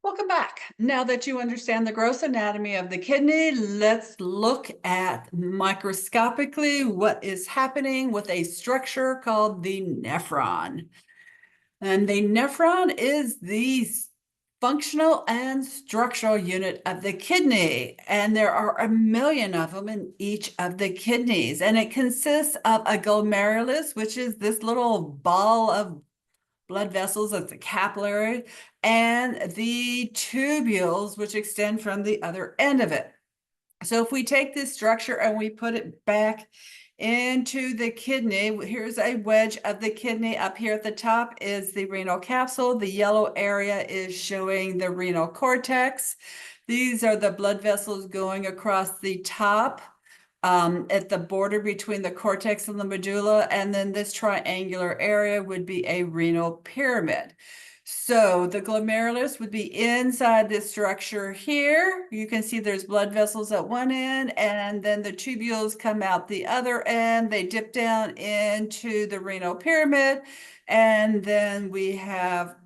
Welcome back. Now that you understand the gross anatomy of the kidney, let's look at microscopically what is happening with a structure called the nephron. And the nephron is the functional and structural unit of the kidney. And there are a million of them in each of the kidneys. And it consists of a glomerulus, which is this little ball of blood vessels at the capillary, and the tubules, which extend from the other end of it. So if we take this structure and we put it back into the kidney, here's a wedge of the kidney. Up here at the top is the renal capsule. The yellow area is showing the renal cortex. These are the blood vessels going across the top at the border between the cortex and the medulla, and then this triangular area would be a renal pyramid. So the glomerulus would be inside this structure here. You can see there's blood vessels at one end, and then the tubules come out the other end. They dip down into the renal pyramid, and then we have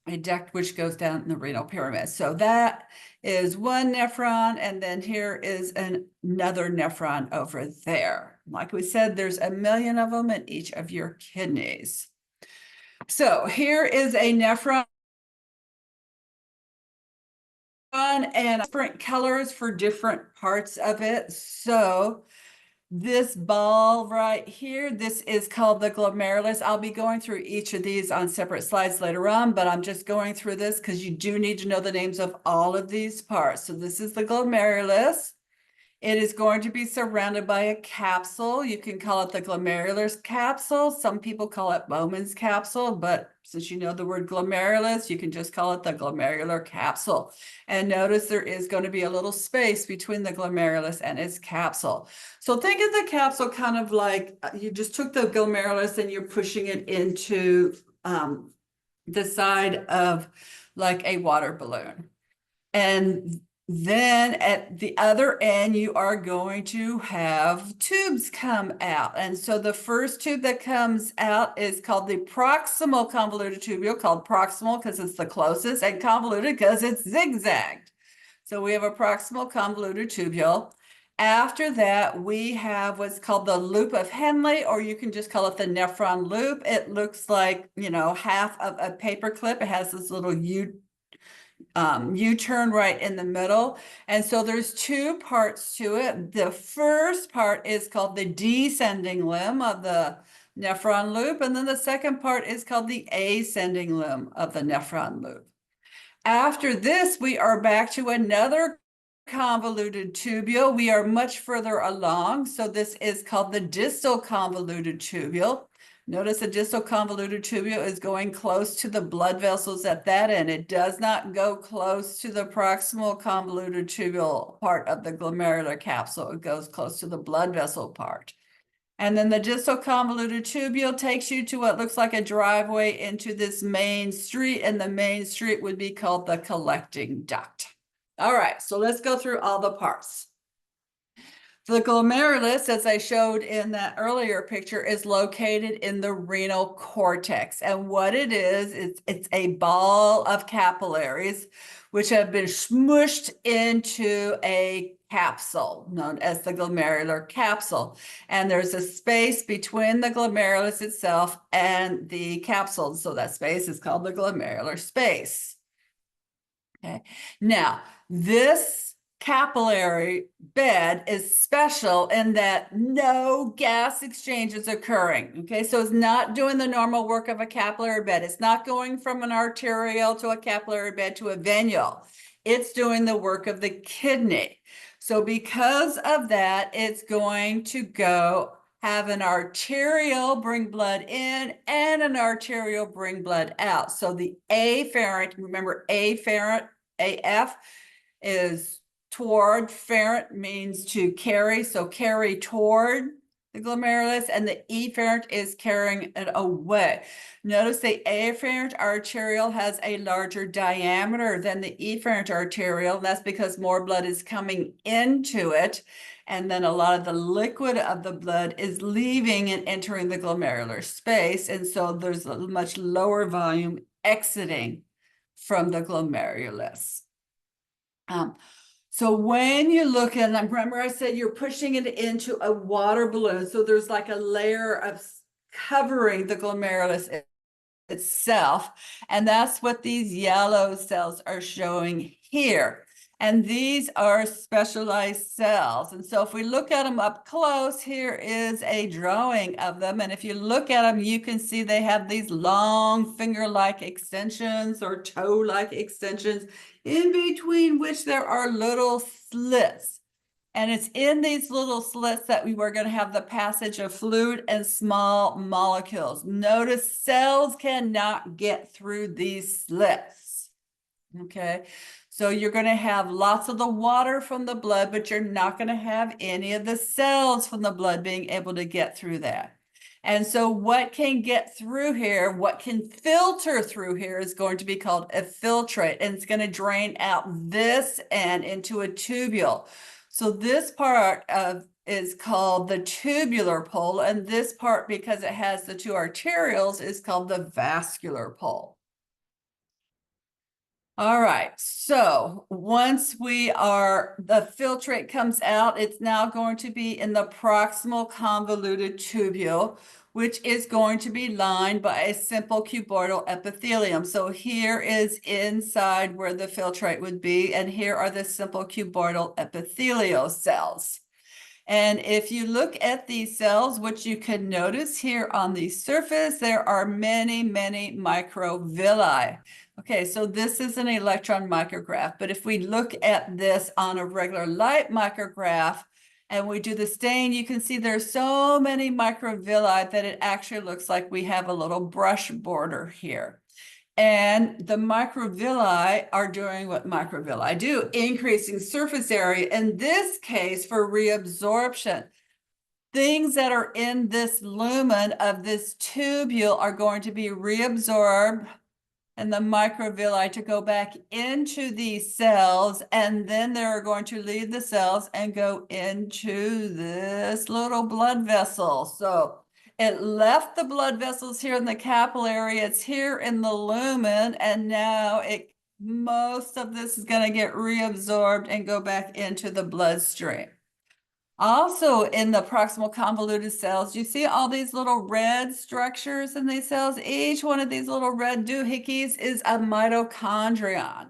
a duct which goes down in the renal pyramid. So that is one nephron, and then here is another nephron over there. Like we said, there's a million of them in each of your kidneys. So here is a nephron, and different colors for different parts of it. So this ball right here, this is called the glomerulus. I'll be going through each of these on separate slides later on, but I'm just going through this because you do need to know the names of all of these parts. So this is the glomerulus. It is going to be surrounded by a capsule. You can call it the glomerular capsule. Some people call it Bowman's capsule, but since you know the word glomerulus, you can just call it the glomerular capsule. And notice there is going to be a little space between the glomerulus and its capsule. So think of the capsule kind of like you just took the glomerulus and you're pushing it into the side of like a water balloon. And then at the other end, you are going to have tubes come out. And so the first tube that comes out is called the proximal convoluted tubule, called proximal because it's the closest, and convoluted because it's zigzagged. So we have a proximal convoluted tubule. After that, we have what's called the loop of Henle, or you can just call it the nephron loop. It looks like, half of a paper clip. It has this little U-turn right in the middle. And so there's two parts to it. The first part is called the descending limb of the nephron loop. And then the second part is called the ascending limb of the nephron loop. After this, we are back to another convoluted tubule. We are much further along. So this is called the distal convoluted tubule. Notice the distal convoluted tubule is going close to the blood vessels at that end. It does not go close to the proximal convoluted tubule part of the glomerular capsule. It goes close to the blood vessel part. And then the distal convoluted tubule takes you to what looks like a driveway into this main street, and the main street would be called the collecting duct. All right, so let's go through all the parts. The glomerulus, as I showed in that earlier picture, is located in the renal cortex. And what it is, it's a ball of capillaries which have been smushed into a capsule known as the glomerular capsule. And there's a space between the glomerulus itself and the capsule. So that space is called the glomerular space. Okay. Now, this capillary bed is special in that no gas exchange is occurring. Okay, so it's not doing the normal work of a capillary bed. It's not going from an arterial to a capillary bed to a venule. It's doing the work of the kidney. So because of that, it's going to go have an arterial bring blood in and an arterial bring blood out. So the afferent, remember afferent, AF is toward, ferent means to carry, so carry toward the glomerulus, and the efferent is carrying it away. Notice the afferent arterial has a larger diameter than the efferent arterial. That's because more blood is coming into it, and then a lot of the liquid of the blood is leaving and entering the glomerular space, and so there's a much lower volume exiting from the glomerulus. So when you look at it, remember I said you're pushing it into a water balloon. So there's like a layer of covering the glomerulus itself. And that's what these yellow cells are showing here. And these are specialized cells. And so if we look at them up close, here is a drawing of them. And if you look at them, you can see they have these long finger-like extensions or toe-like extensions, in between which there are little slits. And it's in these little slits that we were going to have the passage of fluid and small molecules. Notice cells cannot get through these slits. Okay, so you're going to have lots of the water from the blood, but you're not going to have any of the cells from the blood being able to get through that. And so what can get through here, what can filter through here is going to be called a filtrate, and it's going to drain out this end into a tubule. So this part is called the tubular pole, and this part, because it has the two arterioles, is called the vascular pole. All right, so once the filtrate comes out, it's now going to be in the proximal convoluted tubule, which is going to be lined by a simple cuboidal epithelium. So here is inside where the filtrate would be, and here are the simple cuboidal epithelial cells. And if you look at these cells, what you can notice here on the surface, there are many, many microvilli. Okay, so this is an electron micrograph, but if we look at this on a regular light micrograph and we do the stain, you can see there's so many microvilli that it actually looks like we have a little brush border here. And the microvilli are doing what microvilli do, increasing surface area, in this case for reabsorption. Things that are in this lumen of this tubule are going to be reabsorbed, and the microvilli to go back into these cells, and then they're going to leave the cells and go into this little blood vessel. So it left the blood vessels here in the capillary, it's here in the lumen, and now most of this is going to get reabsorbed and go back into the bloodstream. Also in the proximal convoluted cells, you see all these little red structures in these cells? Each one of these little red doohickeys is a mitochondrion.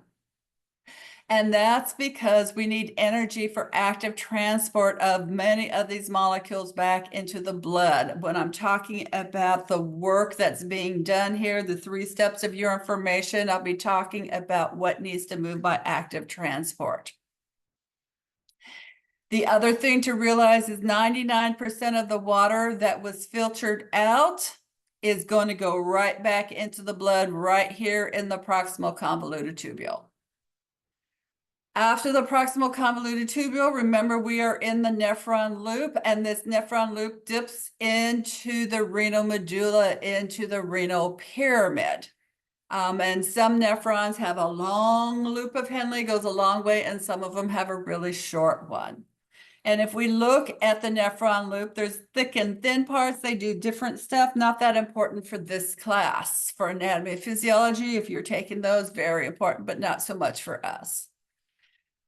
And that's because we need energy for active transport of many of these molecules back into the blood. When I'm talking about the work that's being done here, the 3 steps of your information, I'll be talking about what needs to move by active transport. The other thing to realize is 99% of the water that was filtered out is going to go right back into the blood right here in the proximal convoluted tubule. After the proximal convoluted tubule, remember we are in the nephron loop, and this nephron loop dips into the renal medulla, into the renal pyramid. And some nephrons have a long loop of Henle, goes a long way, and some of them have a really short one. And if we look at the nephron loop, there's thick and thin parts. They do different stuff, not that important for this class. For anatomy and physiology, if you're taking those, very important, but not so much for us.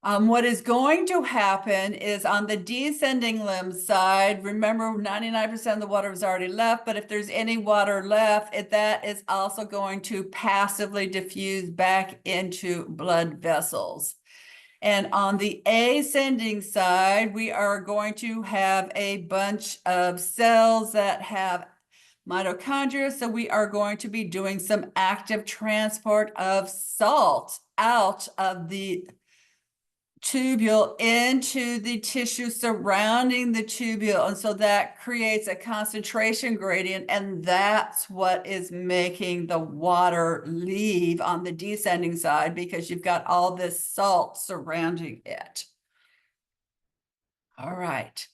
What is going to happen is on the descending limb side, remember 99% of the water was already left, but if there's any water left, that is also going to passively diffuse back into blood vessels. And on the ascending side, we are going to have a bunch of cells that have mitochondria. So we are going to be doing some active transport of salt out of the tubule into the tissue surrounding the tubule. And so that creates a concentration gradient, and that's what is making the water leave on the descending side, because you've got all this salt surrounding it. All right.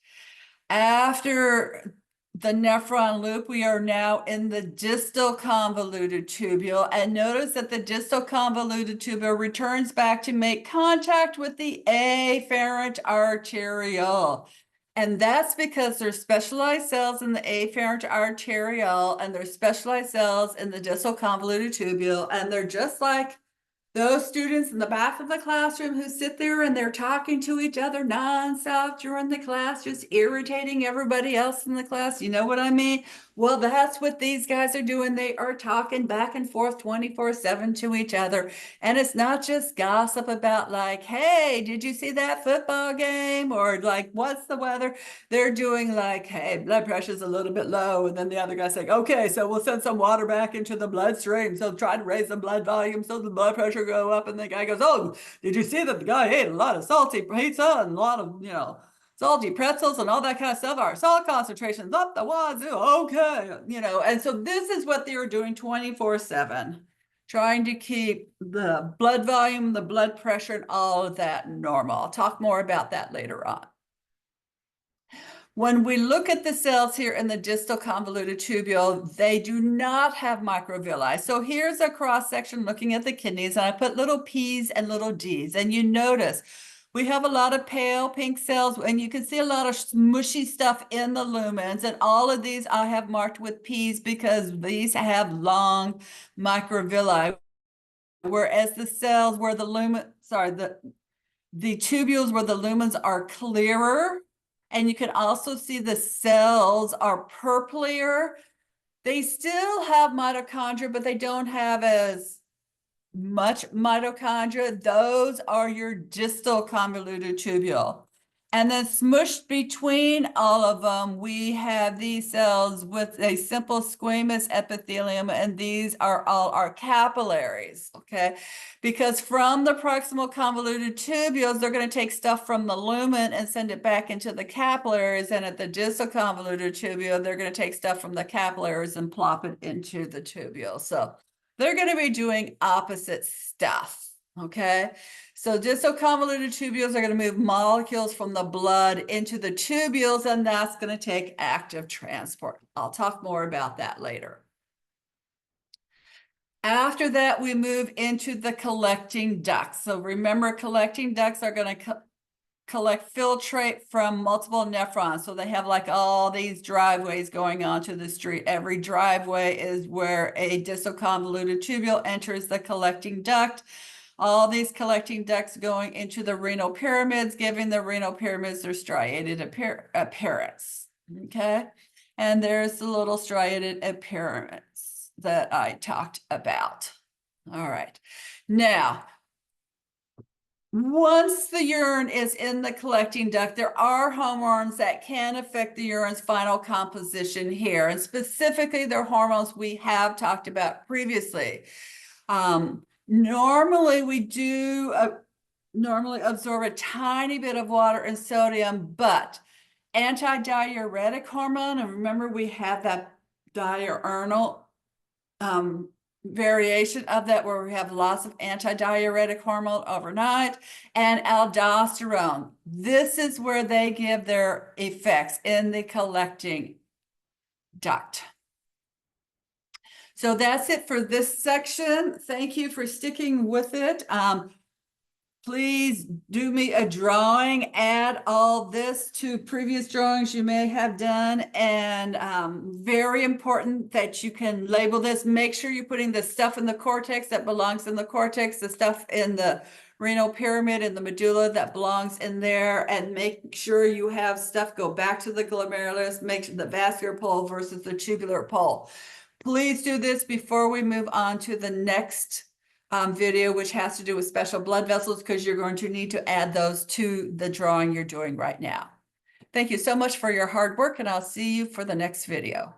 After the nephron loop, we are now in the distal convoluted tubule, and notice that the distal convoluted tubule returns back to make contact with the afferent arteriole. And that's because there's specialized cells in the afferent arteriole, and there's specialized cells in the distal convoluted tubule, and they're just like Those students in the back of the classroom who sit there and they're talking to each other nonstop during the class, just irritating everybody else in the class. You know what I mean? Well, that's what these guys are doing. They are talking back and forth 24/7 to each other. And it's not just gossip about like, hey, did you see that football game? Or like, what's the weather? They're doing like, hey, blood pressure's a little bit low. And then the other guy's like, okay, so we'll send some water back into the bloodstream. So try to raise the blood volume so the blood pressure go up. And the guy goes, oh, did you see that the guy ate a lot of salty pizza and a lot of, salty pretzels and all that kind of stuff? Our salt concentration's up the wazoo. Okay. And so this is what they were doing 24/7, trying to keep the blood volume, the blood pressure, and all of that normal. I'll talk more about that later on. When we look at the cells here in the distal convoluted tubule, they do not have microvilli. So here's a cross section looking at the kidneys, and I put little P's and little D's. And you notice we have a lot of pale pink cells, and you can see a lot of smushy stuff in the lumens. And all of these I have marked with P's because these have long microvilli, whereas the cells where the the tubules where the lumens are clearer, and you can also see the cells are purplier. They still have mitochondria, but they don't have as much mitochondria. Those are your distal convoluted tubule. And then smushed between all of them, we have these cells with a simple squamous epithelium, and these are all our capillaries, okay? Because from the proximal convoluted tubules, they're going to take stuff from the lumen and send it back into the capillaries, and at the distal convoluted tubule, they're going to take stuff from the capillaries and plop it into the tubule. So they're going to be doing opposite stuff, okay? So distal convoluted tubules are going to move molecules from the blood into the tubules, and that's going to take active transport. I'll talk more about that later. After that, we move into the collecting ducts. So remember, collecting ducts are going to collect filtrate from multiple nephrons. So they have like all these driveways going onto the street. Every driveway is where a distal convoluted tubule enters the collecting duct. All these collecting ducts going into the renal pyramids, giving the renal pyramids their striated appearance, okay? And there's the little striated appearance that I talked about. All right. Now, once the urine is in the collecting duct, there are hormones that can affect the urine's final composition here. And specifically, they're hormones we have talked about previously. Normally, we do normally absorb a tiny bit of water and sodium, but antidiuretic hormone, and remember we have that diurnal variation of that where we have lots of antidiuretic hormone overnight, and aldosterone. This is where they give their effects in the collecting duct. So that's it for this section. Thank you for sticking with it. Please do me a drawing, add all this to previous drawings you may have done, and very important that you can label this. Make sure you're putting the stuff in the cortex that belongs in the cortex, the stuff in the renal pyramid and the medulla that belongs in there, and make sure you have stuff go back to the glomerulus, make sure the vascular pole versus the tubular pole. Please do this before we move on to the next video, which has to do with special blood vessels, because you're going to need to add those to the drawing you're doing right now. Thank you so much for your hard work, and I'll see you for the next video.